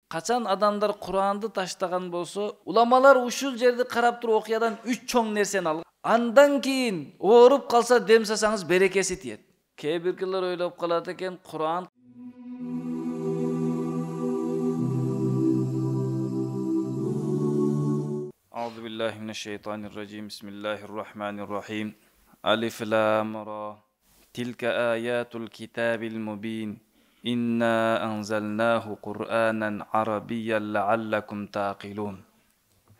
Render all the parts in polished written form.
Качан адамдар Куранды таштаган болсо, уламалар ушул жерди карап туруп окуядан 3 чоң нерсени алган. Андан кийин ооруп калса дем салсаңыз берекеси тиет. Кээ биркилер ойлоп калат экен, Куран Аузу биллахи минеш-шейтанир раджим. Бисмиллахир-рахманир-рахим. Алиф лам ра. Тилка аятул китабил мубин. Инна анзалнаху Qur'anan arabiyyan la'allakum taqilun.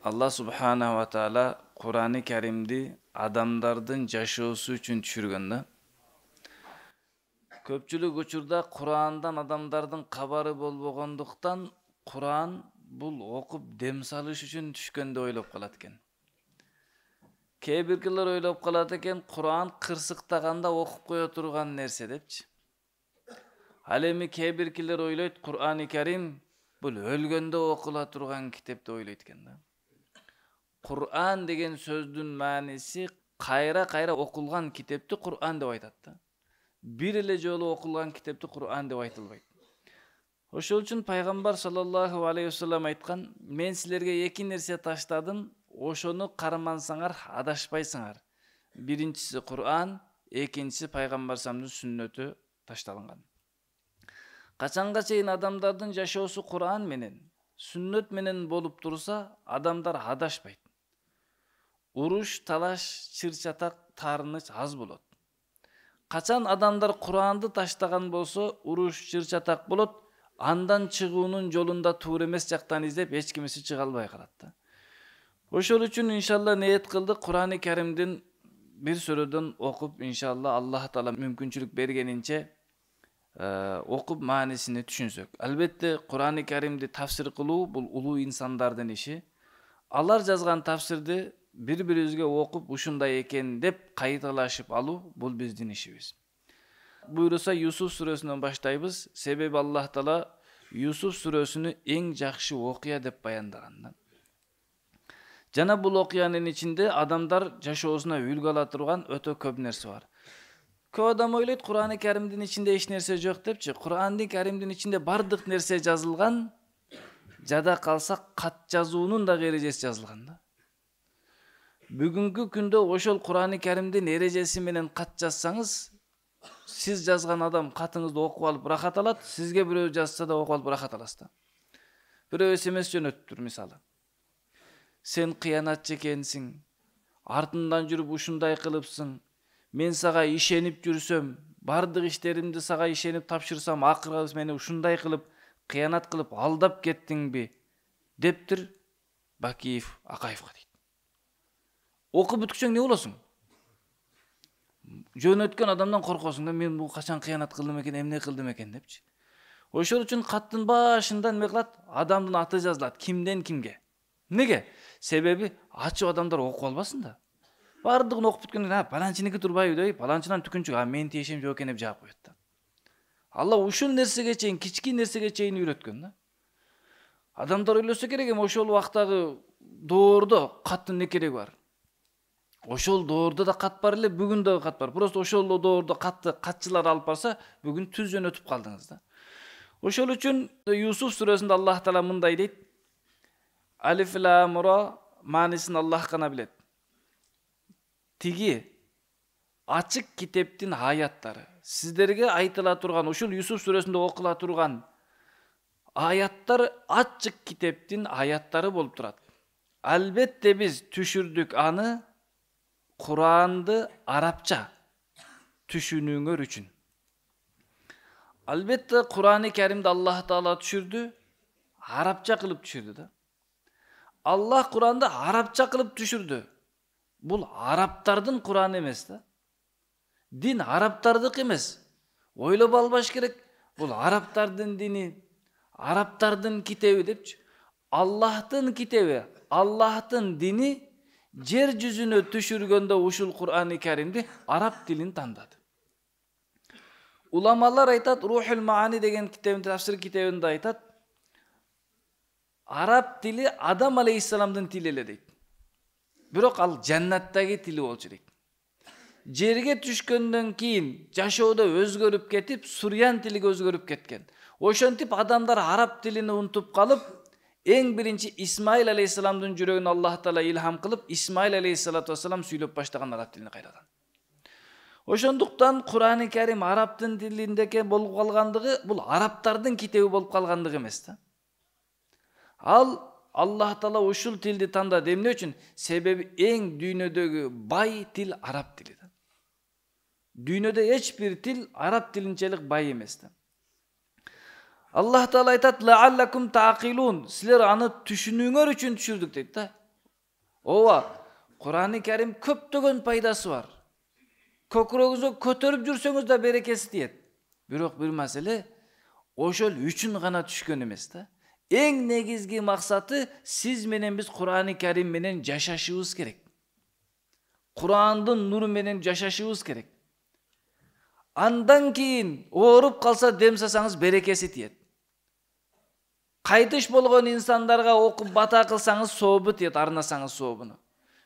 Allah subhanahu wa ta'ala Kur'an-ı Kerim'di adamlardın жашоосу үчүн түшүргөндө. Көпчүлүк учурда Kur'an'dan adamlardын кабары болбогондуктан Kur'an бул окуп дем салыш үчүн түшкөн деп ойлоп калат экен. Кээ биркилер ойлоп калат экен, Kur'an кырсыктаганда окуп кое турган нерсе депчи. Ал эми кээ биркилер ойлойт, Kur'an-ы Kerim бул өлгөндө окула турган китеп деп ойлойт экен да. Kur'an деген сөздүн мааниси кайра окулган китепти Kur'an деп айтат да. Бир эле жолу окулган китепти Kur'an деп айтылбайт. Ошол үчүн пайгамбар саллаллаху алейхи вассалам айткан, мен силерге эки нерсе таштадым, ошону кармансаңар адашпайсыңар. Биринчиси Kur'an, экинчиси пайгамбар саллаллаху сүннөтү ташталган. Качанга чейин адамдардын жашоосу Kur'an менен, сүннөт менен болуп турса, адамдар адашпайт. Уруш, талаш, чыр-чатак, таарыныч аз болот. Качан адамдар Kur'anды таштаган болсо, уруш, чыр-чатак болот, андан чыгуунун жолунда туура эмес жактан издеп, эч кимиси чыга албай калат да. Ошол үчүн иншалла ниет кылдык, Kur'an-ы Kerimдин бир сүрөдөн окуп, иншалла Аллах Таала мүмкүнчүлүк бергенинче окуп маанисини түшүнсөк. Албетте Kur'an-ы Kerimди тафсир кылуу бул улуу инсандардын иши. Алар жазган тафсирди бири-бирибизге окуп ушундай экен деп кайталашып алуу бул биздин ишибиз. Буйруса Юсуф сүрөсүнөн баштайбыз. Себеби Аллах Таала Юсуф сүрөсүнү эң жакшы окуя деп баяндаган. Жана бул окуянын ичинде адамдар жашоосуна үлгү ала турган өтө көп нерсе бар. Көп адам ойлойт, Kur'an-ы Kerimдин ичинде эч нерсе жок депчи. Kur'an-ы Kerimдин ичинде бардык нерсе жазылган. Жада калса кат жазуунун да эрежеси жазылган да. Бүгүнкү күндө ошол Kur'an-ы Kerimдин эрежеси менен кат жазсаңыз, сиз жазган адам катыңызды окуп алып рахат алат, сизге бирөө жазса да окуп алып рахат аласыз да. Бирөө SMS жөнөттүр мисалы. Сен кыянатчы экенсиң, артынан жүрүп ушундай кылыпсың. Мен сага ишенип жүрсөм, бардык иштеримди сага ишенип тапшырсам, акыры мени ушундай кылып, кыянат кылып алдап кеттиңби? Дептир Бакиев Акаевга дейт. Окуп бүткүчөң не болосуң? Жөнөткөн адамдан коркосуң да, мен бул качан кыянат кылдым экен, эмне кылдым экен депчи. Ошол үчүн каттын башында эме кылат? Адамдын аты жазылат, кимден кимге. Неге? Себеби ачып адамдар окуп албасын да. Бардыгын окуп бүткөндөн паланчыныкы турбайбы деп, паланчынан түкүнчүк, мен тиешем жок экен деп жаап коет да. Алла ушул нерсеге чейин, кички нерсеге чейин үйрөткөн да. Адамдар ойлосо керек, ошол убактагы доордо каттын не кереги бар? Ошол доордо да кат бар эле, бүгүн да кат бар. Просто ошол доордо катты катчылар алып барса, бүгүн түз жөнөтүп калдыңыз да. Ошол үчүн Юсуф сүрөсүндө Аллах Таала мындай дейт. Алиф лам ра маанисин Аллах гана билет. Тиги ачык китептин аяттары. Сиздерге айтыла турган, ушул Юсуф сүрөсүндө окула турган аяттар ачык китептин аяттары болуп турат. Албетте биз түшүрдүк аны Kur'an'ды арапча түшүнүүңөр үчүн. Албетте Kur'an-ы Kerim'ди Аллах Таала түшүрдү, арапча кылып түшүрдү да. Аллах Kur'an'ды арапча кылып түшүрдү. Бул араптардын Kur'an эмес да. Дин араптардык эмес. Ойлоп албаш керек. Бул араптардын дини, араптардын китеби депчи. Аллахтын китеби, Аллахтын дини жер жүзүнө түшүргөндө ушул Kur'an-ы Kerim'ди арап тилин тандады. Уламалар айтат, Рухул Маани деген китебин, тафсир китебинде айтат, арап тили Адам алейхиссаламдын тили эле дейт. Бирок ал жаннаттагы тили болчу дейт. Жерге түшкөндөн кийин жашоодо өзгөрүп кетип, Сурьян тилиге өзгөрүп кеткен. Ошентип адамдар араб тилини унутуп калып, эң биринчи Исмаил алейхиссаламдын жүрөгүнө Аллах Таала илхам кылып, Исмаил алейхиссалату вассалам сүйлөп баштаган араб тилини кайрадан. Ошондуктан Кур'ан-ы Карим арабтын тилиндеки болуп калгандыгы бул арабтардын китеби болуп калгандыгы эмес да. Ал Аллах Таала ушул тилди тандады. Эмне үчүн? Себеби эң дүйнөдөгү бай тил араб тили да. Дүйнөдө эч бир тил араб тилинчелик бай эмес да. Аллах Таала айтат: "Лааллакум таакилун", силер аны түшүнүүңөр үчүн түшүрдүк дейт да. Ооба, Кур'ан-ы Карим көптөгөн пайдасы бар. Көкүрөгүңүзгө көтөрүп жүрсөңүз да берекеси тиет. Бирок бир маселе, ошол үчүн гана түшкөн эмес да. Эң негизги максаты сиз менен биз Кур'ан-ы Карим менен жашашыбыз керек. Кур'андын нуру менен жашашыбыз керек. Андан кийин ооруп калса демсасаңыз берекеси тиет. Кайтыш болгон инсандарга окуп бата кылсаңыз сообу тиет, арнасаңыз сообуну.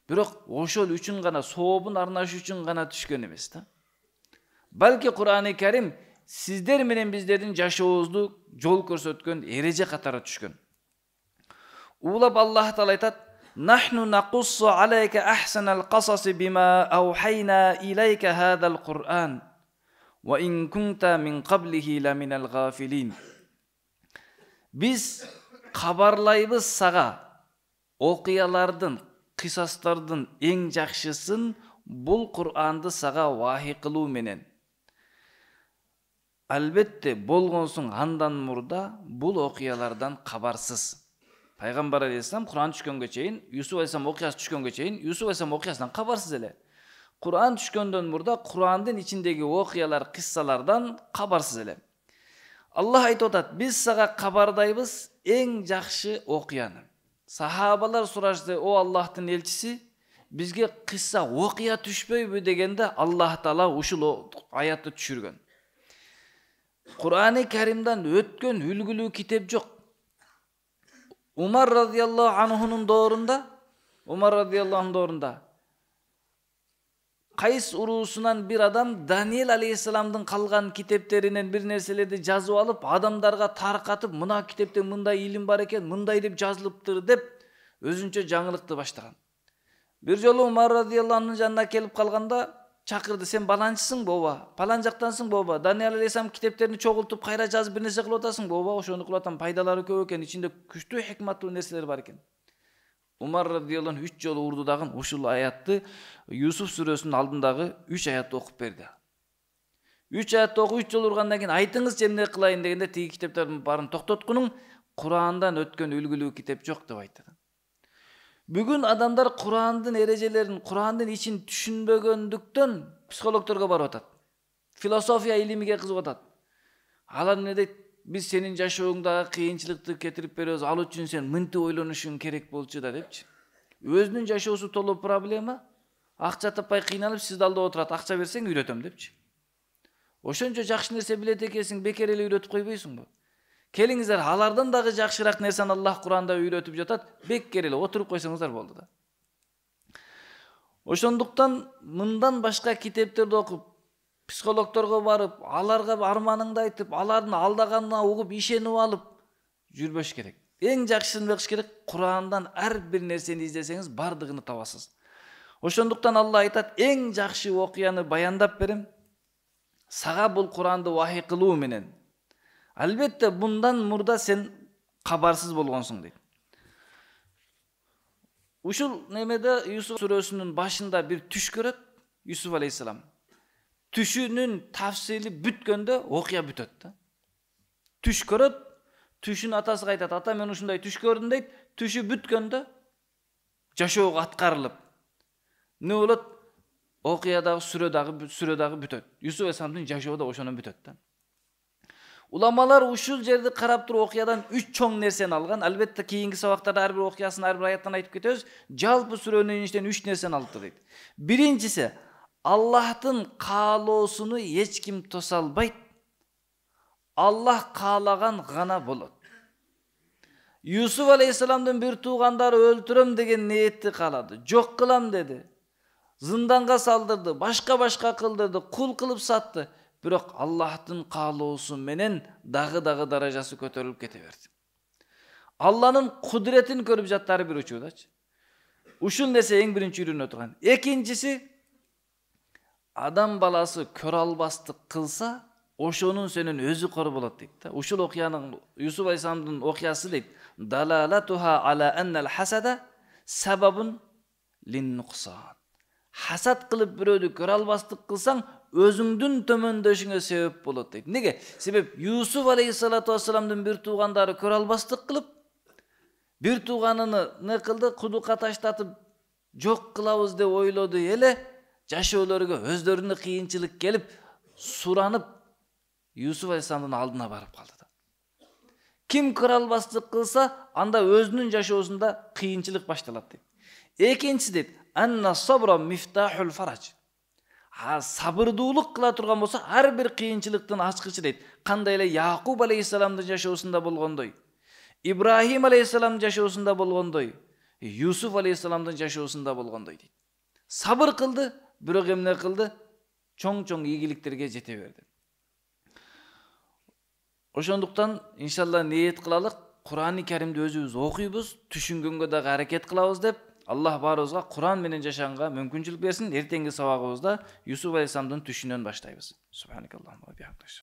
Бирок ошол үчүн гана, сообун арнаш үчүн гана түшкөн эмес да. Балки Кур'ан-ы Карим сиздер менен биздердин жашообузду жол көрсөткөн эреже катары түшкөн. Улап Аллах Таала айтат: "Нахну нақуссу алейка ахсанал қасаси бима аухайна илейка хадал Кур'ан, ва ин кунта мин qablihi ламинал гафилин." Биз кабарлайбыз сага окуялардын, кысастардын эң жакшысын бул Кур'анды сага вахий кылуу менен. Албетте болгонсуң андан мурда бул окуялардан кабарсыз. Пайгамбар алейхиссалам Кур'ан түшкөнгө чейин, Юсуф алейхиссалам окуясы түшкөнгө чейин, Юсуф алейхиссалам окуясынан кабарсыз эле. Кур'ан түшкөндөн мурда Кур'андын ичиндеги окуялар, кыссалардан кабарсыз эле. Аллах айтып атат: "Биз сага кабардайбыз эң жакшы окуяны." Сахабалар сурашты: "О Аллахтын элчиси, бизге кысса окуя түшпөйбү?" дегенде Аллах Таала ушул аятты түшүргөн. Кур'ан-ы Каримден өткөн үлгүлүү китеп жок. Умар радиаллаху анхунун доорунда Кайс уруусунан бир адам Даниил алейхиссаламдын калган китептеринен бир нерселерди жазып алып, адамдарга таркатып, "Мына китепте мындай илим бар экен, мындай деп жазылыптыр" деп өзүнчө жаңылыкты баштаган. Бир жолу Умар радиаллаху анхунун жанына келип калганда чакырды: "Сен баланчысың бооба? Палан жактансың бооба? Даниил алейхиссалам китептерин чогултуп кайра жазып бир нерсе кылып атасың бооба? Ошону кылып атам, пайдалары көп экен, ичинде күчтүү хикматтуу нерселер бар экен." Умар радиаллаху анху 3 жолу урду дагы ушул аятты, Юсуф сүрөсүнүн алдындагы 3 аятты окуп берди. 3 аятты окуп 3 жолу ургандан кийин айтыңыз эмне кылайын дегенде тиги китептердин баарын токтоткунуң, Курандан өткөн үлгүлүү китеп жок деп айтты. Бүгүн адамдар Курандын эрежелерин, Курандын ичин түшүнбөгөндүктөн психологторго барып атат. Философия илимиге кызыгып атат. Алар эмне дейт? Биз сенин жашооңдагы кыйынчылыкты кетирип беребиз, ал үчүн сен мынтип ойлонушуң керек болчу да депчи. Өзүнүн жашоосу толуп проблема, акча таппай кыйналып сизди алдап отурат, акча берсең үйрөтөм депчи. Ошончо жакшы нерсе билет экенсиң, бекер эле үйрөтүп койбойсуңбу? Келиңиздер, алардан дагы жакшыраак нерсени Аллах Куранда үйрөтүп жатат, бекер эле отуруп койсоңуздар болду да. Ошондуктан мындан башка китептерди окуп, психологторго барып, аларга арманыңды айтып, алардын алдаганына угуп, ишенип алып жүрбөш керек. Эң жакшысын кылыш керек, Курандан ар бир нерсени издесеңиз бардыгын табасыз. Ошондуктан Алла айтат: "Эң жакшы окуяны баяндап берем. Сага бул Куранды вахий кылуу менен. Албетте bundan мурда сен кабарсыз болгонсуң" дейт. Ушул немеде Юсуф сүрөсүнүн башында бир түш көрөт Юсуф алейхиссалам. Түшүнүн тафсили бүткөндө окуя бүтөт да. Түш көрөт, түшүн атасыга айтат: "Ата, мен ушундай түш көрдүм" дейт. Түшү бүткөндө жашоого аткарылып не болот? Окуядагы сүрөдагы бүтөт. Юсуф алейхиссаламдын жашоо да ошонун бүтөт да. Уламалар ушул жерди карап туруп окуядан 3 чоң нерсени алган. Албетте кийинки сабактарда ар бир окуясын, ар бир аяттан айтып кетебиз. Жалпы сүрөнүн ичинен 3 нерсени алыптыр дейт. Биринчиси, Аллахтын каалоосуну эч ким тоса албайт. Аллах каалаган гана болот. Юсуф алейхиссаламдын бир туугандары өлтүрөм деген ниетти каалады. Жок кылам деди. Зынданга салдырды, башка кылдырды, кул кылып сатты. Бирок Аллахтын каалоосу менен дагы даражасы көтөрүлүп кете берди. Алланын кудретин көрүп жаттары бир учурдачы. Ушул нерсе эң биринчи үйрөнө турган. Экинчиси, адам баласы көрө албастык кылса, ошонун сенин өзү кор болот дейт да. Ушул окуянын Юсуф алейхисаламдын окуясы дейт. Далалатуха ала аннал хасада сабабун лин-нуксан. Хасад кылып бирөөдү көрө албастык кылсаң, өзүңдүн төмөндөшүңө себеп болот дейт. Неге? Себеп Юсуф алейхиссалату вассаламдын бир туугандары көрө албастык кылып, бир тууганын не кылды? Кудукка таштатып жок кылабыз деп ойлоду эле, жашоолорго өздөрүнө кыйынчылык келип, суранып Юсуф алейхиссаламдын алдына барып калды да. Ким көрө албастык кылса, анда өзүнүн жашоосунда кыйынчылык башталат дейт. Экинчиси дейт, анна сабра мифтахул фараж. Сабырдуулук кыла турган болсо, ар бир кыйынчылыктын ачкычы дейт. Кандай эле Якуб алейхиссаламдын жашоосунда болгондой, Ибрахим алейхиссаламдын жашоосунда болгондой, Юсуф алейхиссаламдын жашоосунда болгондой дейт. Сабыр кылды, бирок эмне кылды? Чоң ийгиликтерге жете берди. Ошондуктан иншалла ниет кылалык, Кур'ан-ы Каримди өзүбүз окуйбуз, түшүнгөнгө дагы аракет кылабыз деп, Аллах баарыбызга Кур'ан менен жашаганга мүмкүнчүлүк берсин. Эртеңки сабагыбызда Юсуф алейхиссаламдын түшүнөн баштайбыз. Субханакаллахумма ва бихамдик.